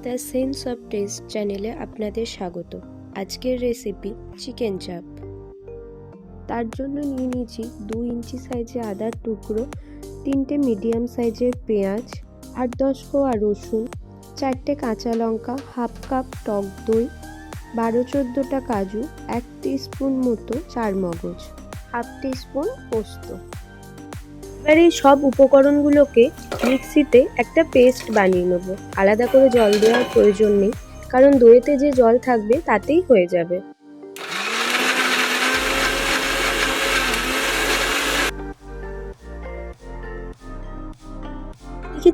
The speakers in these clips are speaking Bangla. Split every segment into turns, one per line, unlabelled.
দ্য সেন্স অফ টেস্ট চ্যানেলে আপনাদের স্বাগত। আজকের রেসিপি চিকেন চাপ। তার জন্য নিয়ে নিয়েছি 2 ইঞ্চি সাইজে আদার টুকরো, 3টে মিডিয়াম সাইজের পেঁয়াজ, 8-10 কোয়া রসুন, 4টে কাঁচা লঙ্কা, হাফ কাপ টক দই, 12-14টা কাজু, 1 টিস্পুন মতো চারমগজ, হাফ টিস্পুন পোস্ত। এবার এই সব উপকরণগুলোকে মিক্সিতে একটা পেস্ট বানিয়ে নেব। আলাদা করে জল দেওয়ার প্রয়োজন নেই, কারণ দইতে যে জল থাকবে তাতেই হয়ে যাবে।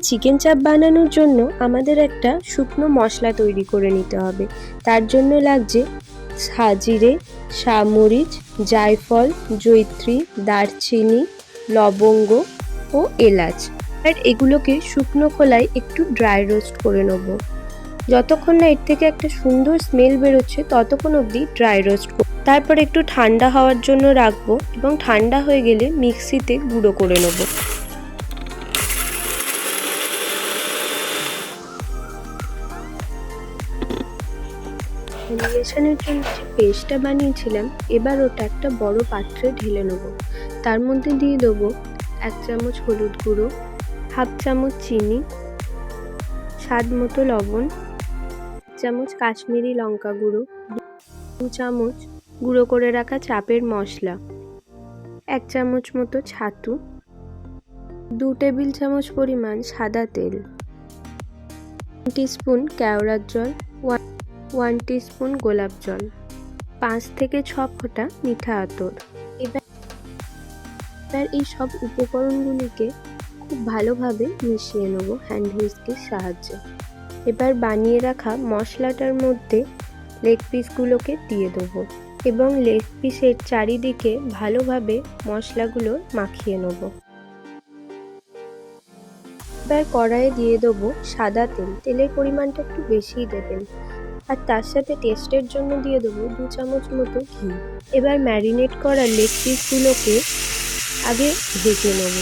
চিকেন চাপ বানানোর জন্য আমাদের একটা শুকনো মশলা তৈরি করে নিতে হবে। তার জন্য লাগছে সাজিরে, সামরিচ, জায়ফল, জয়িত্রী, দারচিনি, লবঙ্গ ও এলাচ। আর এগুলোকে শুকনো খোলায় একটু ড্রাই রোস্ট করে নেব। যতক্ষণ না এর থেকে একটা সুন্দর স্মেল বেরোচ্ছে ততক্ষণ অবধি ড্রাই রোস্ট করব। তারপর একটু ঠান্ডা হওয়ার জন্য রাখবো এবং ঠান্ডা হয়ে গেলে মিক্সিতে গুঁড়ো করে নেব। ম্যারিনেশনের জন্য যে পেস্টটা বানিয়েছিলাম, এবার ওটা একটা বড় পাত্রে ঢেলে নেব। তার মধ্যে দিয়ে দেবো 1 চামচ হলুদ গুঁড়ো, হাফ চামচ চিনি, স্বাদ মতো লবণ, 1 চামচ কাশ্মীরি লঙ্কা গুঁড়ো, 2 চামচ গুঁড়ো করে রাখা চাপের মশলা, 1 চামচ মতো ছাতু, 2 টেবিল চামচ পরিমাণ সাদা তেল, 1 টিস্পুন কেওড়ার জল, 1 টিস্পুন গোলাপ জল, 5 থেকে 6 ফোঁটা মিঠা আতর। এবার এই সব উপকরণগুলিকে খুব ভালোভাবে মিশিয়ে নেব হ্যান্ড হুইস্কের সাহায্যে। এবার বানিয়ে রাখা মশলাটার মধ্যে লেগ পিসগুলোকে দিয়ে দেবো এবং লেগ পিসের চারিদিকে ভালোভাবে মশলাগুলো মাখিয়ে নেব। এবার কড়াইয়ে দিয়ে দেবো সাদা তেল। তেলের পরিমাণটা একটু বেশিই দেবেন। আর তার সাথে টেস্টের জন্য দিয়ে দেবো 2 চামচ মতো ঘি। এবার ম্যারিনেট করা লেগ পিসগুলোকে আগে ভেজে নেব।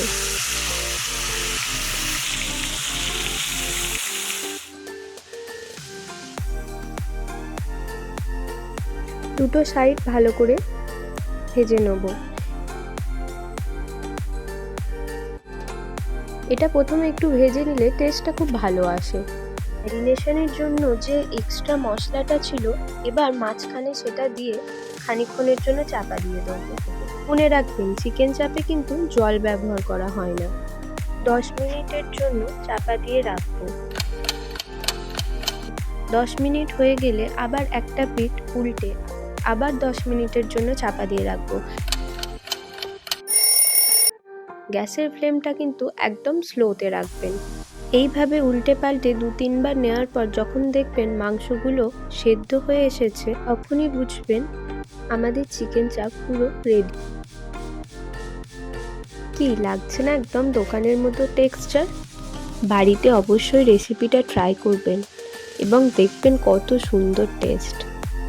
দুটো সাইড ভালো করে ভেজে নেব। এটা প্রথমে একটু ভেজে নিলে টেস্টটা খুব ভালো আসে। ম্যারিনেশনের জন্য যে এক্সট্রা মশলাটা ছিল, এবার মাঝখানে সেটা দিয়ে খানিকক্ষণের জন্য চাপা দিয়ে দেবো। মনে রাখবেন, চিকেন চাপে কিন্তু জল ব্যবহার করা হয় না। 10 মিনিটের জন্য চাপা দিয়ে রাখবো। 10 মিনিট হয়ে গেলে আবার একটা পিঠ উল্টে আবার 10 মিনিটের জন্য চাপা দিয়ে রাখবো। গ্যাসের ফ্লেমটা কিন্তু একদম স্লোতে রাখবেন। এইভাবে উল্টে পাল্টে 2-3 বার নেওয়ার পর যখন দেখবেন মাংসগুলো সেদ্ধ হয়ে এসেছে, তখনই বুঝবেন আমাদের চিকেন চাপ পুরো রেডি। কি লাগছে না একদম দোকানের মতো টেক্সচার? বাড়িতে অবশ্যই রেসিপিটা ট্রাই করবেন এবং দেখবেন কত সুন্দর টেস্ট।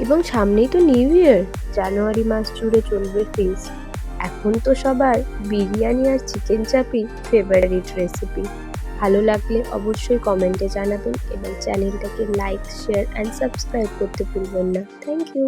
এবং সামনেই তো নিউ ইয়ার, জানুয়ারি মাস জুড়ে চলবে ফিস্ট। এখন তো সবার বিরিয়ানি আর চিকেন চাপই ফেভারিট রেসিপি। ভালো লাগলে অবশ্যই কমেন্টে জানাবেন এবং চ্যানেলটাকে লাইক, শেয়ার অ্যান্ড সাবস্ক্রাইব করতে ভুলবেন না। Thank you.